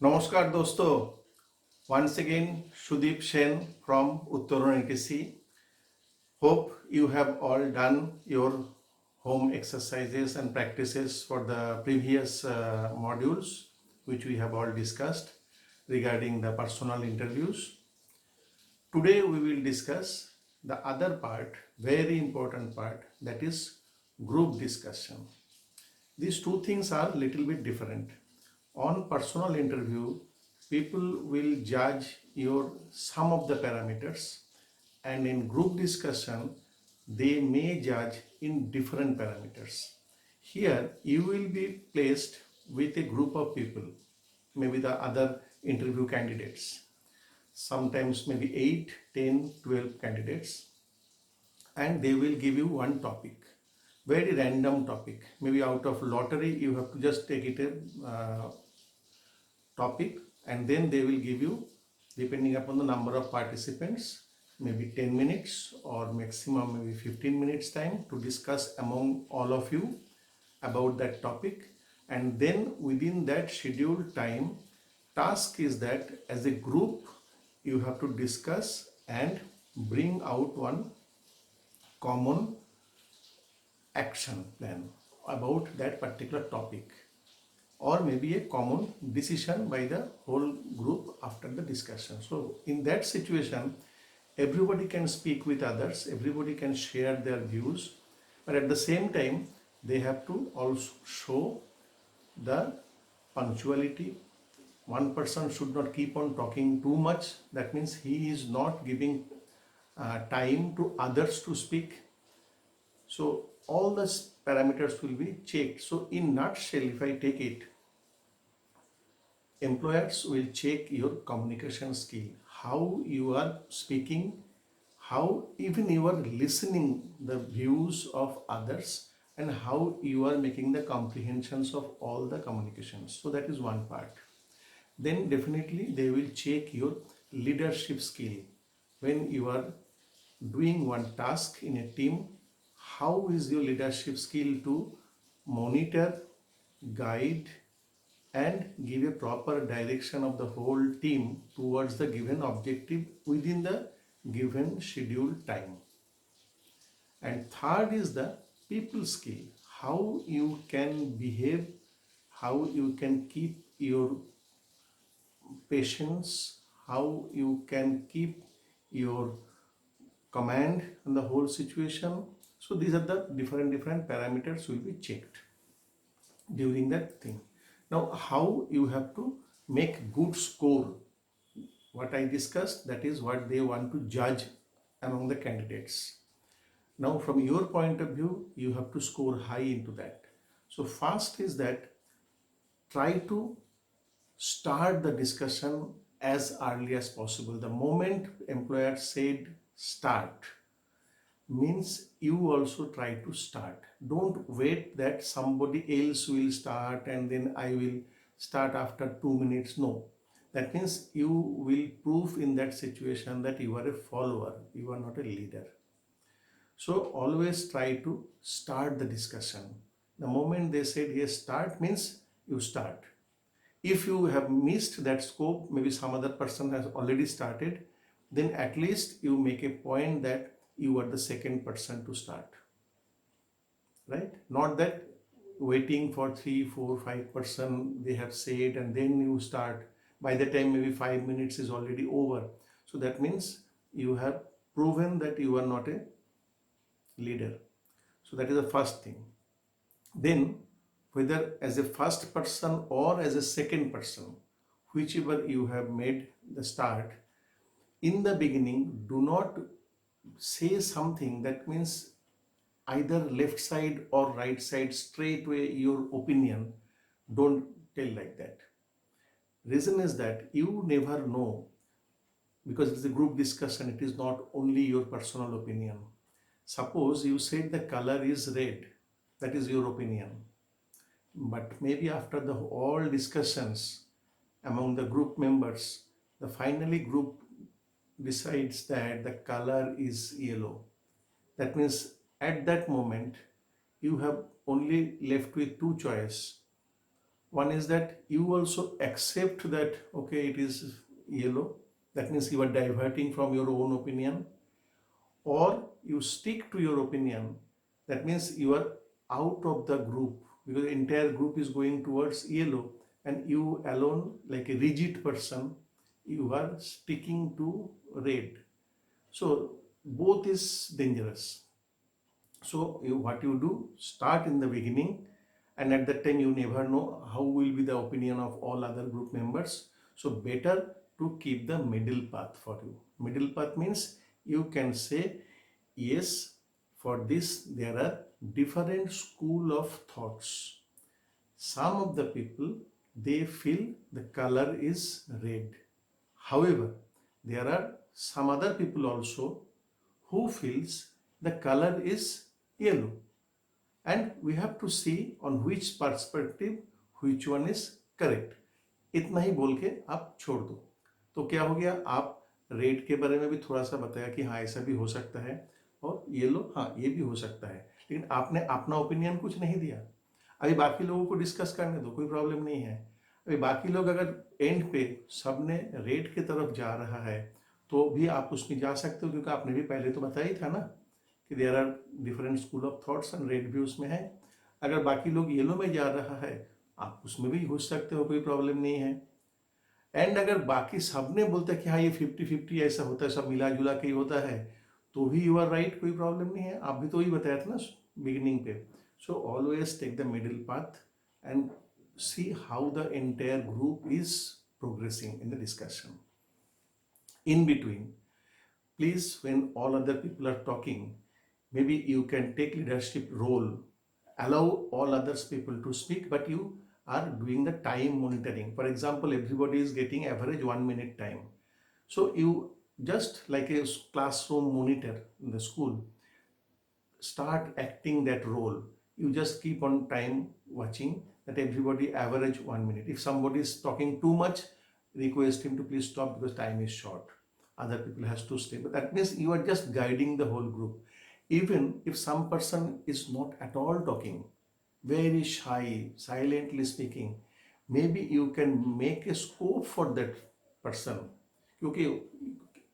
নমস্কার দোস্ত, once again Sudeep Sen from Uttaran etc. Hope you have all done your home exercises and practices for the previous modules which we have all discussed regarding the personal interviews. Today we will discuss the other part, very important part, that is group discussion. These two things are little bit different. On personal interview, people will judge your some of the parameters, and in group discussion they may judge in different parameters. Here you will be placed with a group of people, maybe the other interview candidates, sometimes maybe 8, 10, 12 candidates, and they will give you one topic, very random topic, maybe out of lottery. You have to just take it a topic, and then they will give you, depending upon the number of participants, maybe 10 minutes or maximum maybe 15 minutes time to discuss among all of you about that topic. And then within that scheduled time, task is that as a group you have to discuss and bring out one common action plan about that particular topic, or maybe a common decision by the whole group after the discussion. So in that situation, everybody can speak with others, everybody can share their views, but at the same time they have to also show the punctuality. One person should not keep on talking too much, that means he is not giving time to others to speak. So all the parameters will be checked. So in nutshell, if I take it, employers will check your communication skill, how you are speaking, how even you are listening the views of others, and how you are making the comprehensions of all the communications. So that is one part. Then definitely they will check your leadership skill. When you are doing one task in a team, how is your leadership skill to monitor, guide, and give a proper direction of the whole team towards the given objective within the given scheduled time. And third is the people skill, how you can behave, how you can keep your patience, how you can keep your command on the whole situation. So these are the different parameters will be checked during that thing. Now how you have to make good score, what I discussed, that is what they want to judge among the candidates. Now from your point of view, you have to score high into that. So first is that try to start the discussion as early as possible. The moment employer said start, means you also try to start. Don't wait that somebody else will start and then I will start after 2 minutes. No, that means you will prove in that situation that you are a follower, you are not a leader. So always try to start the discussion. The moment they said yes start, means you start. If you have missed that scope, maybe some other person has already started, then at least you make a point that you are the second person to start, right? Not that waiting for 3, 4, 5% they have said and then you start. By the time maybe 5 minutes is already over. So that means you have proven that you are not a leader. So that is the first thing. Then whether as a first person or as a second person, whichever you have made the start, in the beginning do not say something that means either left side or right side straight away your opinion. Don't tell like that. Reason is that you never know, because it's a group discussion, it is not only your personal opinion. Suppose you said the color is red, that is your opinion, but maybe after the all discussions among the group members, the finally group decides that the color is yellow. That means at that moment you have only left with two choices. One is that you also accept that okay, it is yellow, that means you are diverting from your own opinion, or you stick to your opinion, that means you are out of the group because the entire group is going towards yellow and you alone, like a rigid person, you are sticking to red. So both is dangerous. So what you do, start in the beginning, and at that time you never know how will be the opinion of all other group members. So better to keep the middle path for you. Middle path means you can say, yes, for this there are different school of thoughts. Some of the people, they feel the color is red. However, there are some other people also who feels the color is yellow, and we have to see on which perspective which one is correct. इतना ही बोल के आप छोड़ दो. तो क्या हो गया, आप रेड के बारे में भी थोड़ा सा बताया कि हाँ ऐसा भी हो सकता है, और येलो हाँ ये भी हो सकता है, लेकिन आपने अपना ओपिनियन कुछ नहीं दिया. अभी बाकी लोगों को डिस्कस करने दो, कोई प्रॉब्लम नहीं है. अभी बाकी लोग अगर एंड पे सबने रेड की तरफ जा रहा है तो भी आप उसमें जा सकते हो, क्योंकि आपने भी पहले तो बताया ही था ना कि there are different school of thoughts and रेड भी उसमें है. अगर बाकी लोग येलो में जा रहा है आप उसमें भी घुस सकते हो, कोई प्रॉब्लम नहीं है. एंड अगर बाकी सब ने बोलता है कि हाँ ये 50-50 ऐसा होता है, सब मिला जुला के ही होता है, तो भी यू आर राइट, कोई प्रॉब्लम नहीं है. आप भी तो वही बताया था ना बिगिनिंग पे. So always take the middle path and see how the entire group is progressing in the discussion. In between, please, when all other people are talking, maybe you can take leadership role, allow all others people to speak, but you are doing the time monitoring. For example, everybody is getting average 1 minute time, so you just like a classroom monitor in the school, start acting that role. You just keep on time watching that everybody average 1 minute. If somebody is talking too much, request him to please stop because time is short. Other people has to stay. But that means you are just guiding the whole group. Even if some person is not at all talking, very shy, silently speaking, maybe you can make a scope for that person. Okay,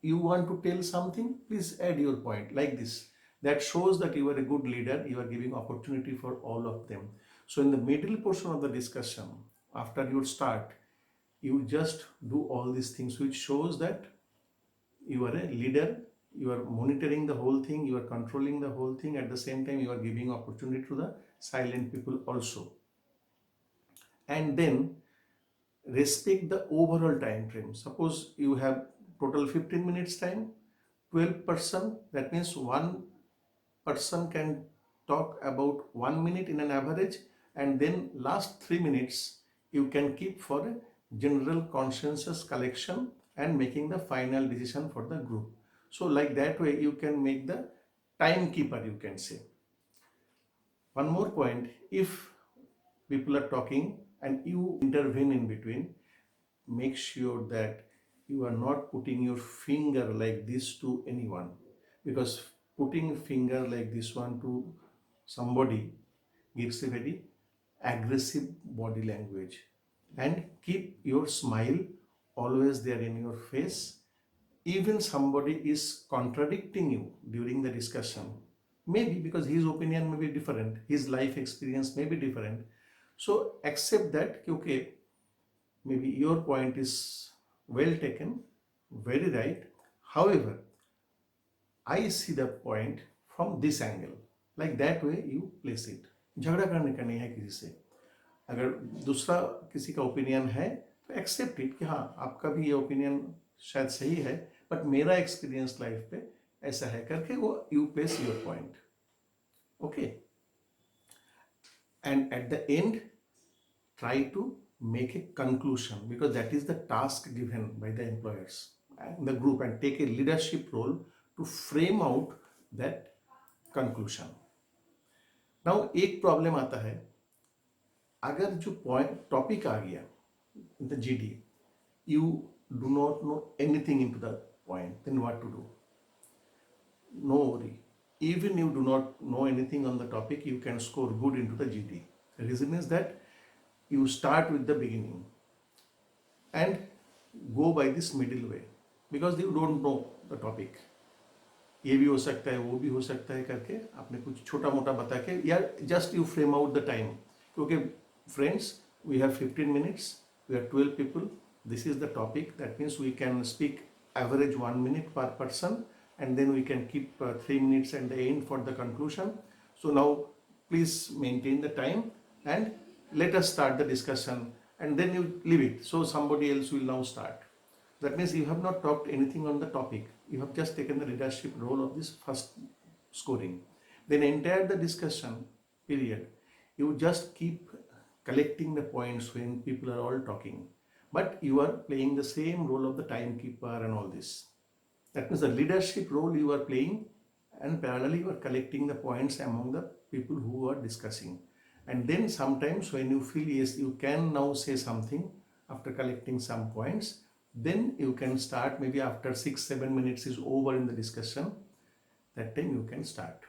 you want to tell something, please add your point like this. That shows that you are a good leader, you are giving opportunity for all of them. So in the middle portion of the discussion, after you start, you just do all these things, which shows that you are a leader, you are monitoring the whole thing, you are controlling the whole thing. At the same time, you are giving opportunity to the silent people also. And then respect the overall time frame. Suppose you have total 15 minutes time, 12%, that means one person can talk about 1 minute in an average, and then last 3 minutes you can keep for a general consensus collection and making the final decision for the group. So like that way you can make the timekeeper, you can say. One more point, if people are talking and you intervene in between, make sure that you are not putting your finger like this to anyone, because putting finger like this one to somebody gives a very aggressive body language. And keep your smile always there in your face. Even somebody is contradicting you during the discussion, maybe because his opinion may be different, his life experience may be different, so accept that okay, maybe your point is well taken, very right, however I see the point from this angle. Like that way you place it. झगड़ा करने का नहीं है किसी से. अगर दूसरा किसी का ओपिनियन है तो एक्सेप्ट इट कि हाँ आपका भी ये ओपिनियन शायद सही है, बट मेरा एक्सपीरियंस लाइफ पे ऐसा है करके वो you place your point. Okay, and at the end try to make a conclusion, because that is the task given by the employers and the group, and take a leadership role to frame out that conclusion. Now एक problem आता है, अगर जो point topic आ गया the GD, you do not know anything into the point, then what to do? No worry, even you do not know anything on the topic, you can score good into the GD. The reason is that you start with the beginning and go by this middle way, because you don't know the topic. ये भी हो सकता है, वो भी हो सकता है करके आपने कुछ छोटा मोटा बता के, या just you frame out the time, क्योंकि friends we have 15 minutes, we are 12 people, this is the topic, that means we can speak average 1 minute per person, and then we can keep 3 minutes at the end for the conclusion. So now please maintain the time and let us start the discussion, and then you leave it, so somebody else will now start. That means you have not talked anything on the topic. You have just taken the leadership role of this first scoring. Then entire the discussion period, you just keep collecting the points when people are all talking. But you are playing the same role of the timekeeper and all this. That means the leadership role you are playing, and parallelly you are collecting the points among the people who are discussing. And then sometimes when you feel yes, you can now say something after collecting some points, then you can start. Maybe after 6-7 minutes is over in the discussion, that time you can start.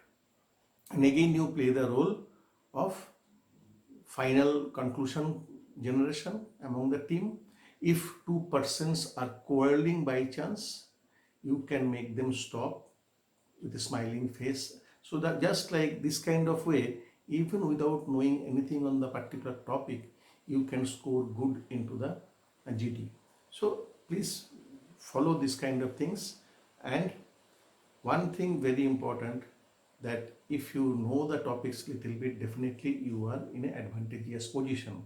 And again you play the role of final conclusion generation among the team. If two persons are quarreling by chance, you can make them stop with a smiling face. So that just like this kind of way, even without knowing anything on the particular topic, you can score good into the GD. So please follow this kind of things. And one thing very important, that if you know the topics little bit, definitely you are in an advantageous position.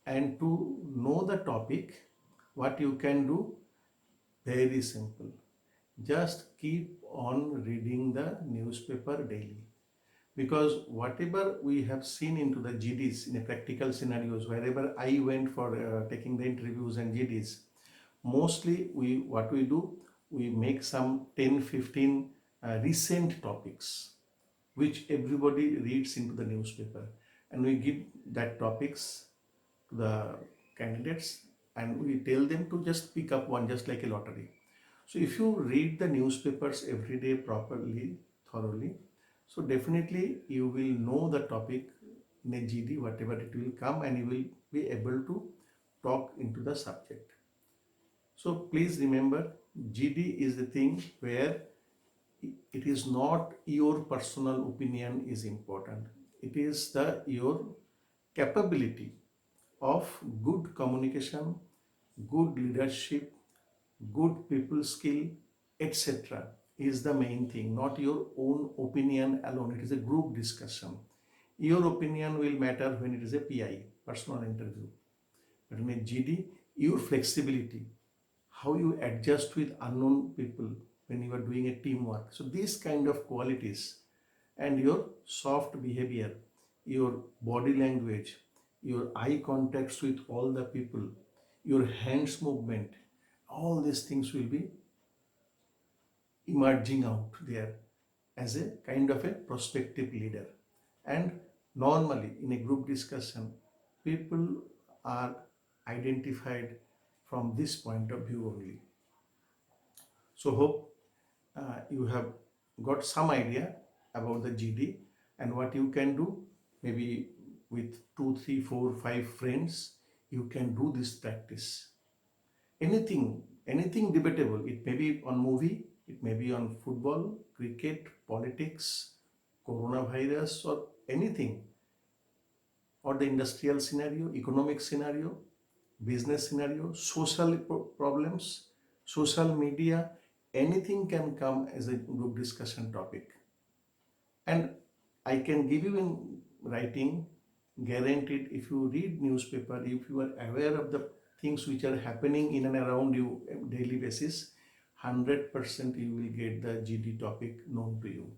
And to know the topic, what you can do, very simple. Just keep on reading the newspaper daily. Because whatever we have seen into the GDs in a practical scenarios, wherever I went for taking the interviews and GDs, mostly what we do, we make some 10-15 recent topics which everybody reads into the newspaper, and we give that topics to the candidates, and we tell them to just pick up one, just like a lottery. So if you read the newspapers every day properly, thoroughly, so definitely you will know the topic in a GD, whatever it will come, and you will be able to talk into the subject. So please remember, GD is the thing where it is not your personal opinion is important. It is your capability of good communication, good leadership, good people skill, etc. is the main thing, not your own opinion alone. It is a group discussion. Your opinion will matter when it is a PI, personal interview. But in a GD, your flexibility, how you adjust with unknown people when you are doing a teamwork. So these kind of qualities, and your soft behavior, your body language, your eye contacts with all the people, your hands movement, all these things will be emerging out there as a kind of a prospective leader. And normally in a group discussion, people are identified from this point of view only. So hope you have got some idea about the GD and what you can do. Maybe with 2, 3, 4, 5 friends, you can do this practice. Anything debatable. It may be on movie, it may be on football, cricket, politics, coronavirus, or anything, or the industrial scenario, economic scenario, business scenario, social problems, social media, anything can come as a group discussion topic. And I can give you in writing, guaranteed, if you read newspaper, if you are aware of the things which are happening in and around you on daily basis, 100% you will get the GD topic known to you.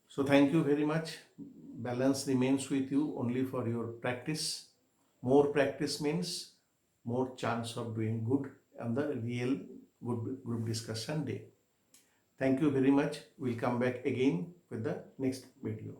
So thank you very much. Balance remains with you only for your practice. More practice means more chance of doing good on the real good group discussion day. Thank you very much. We'll come back again with the next video.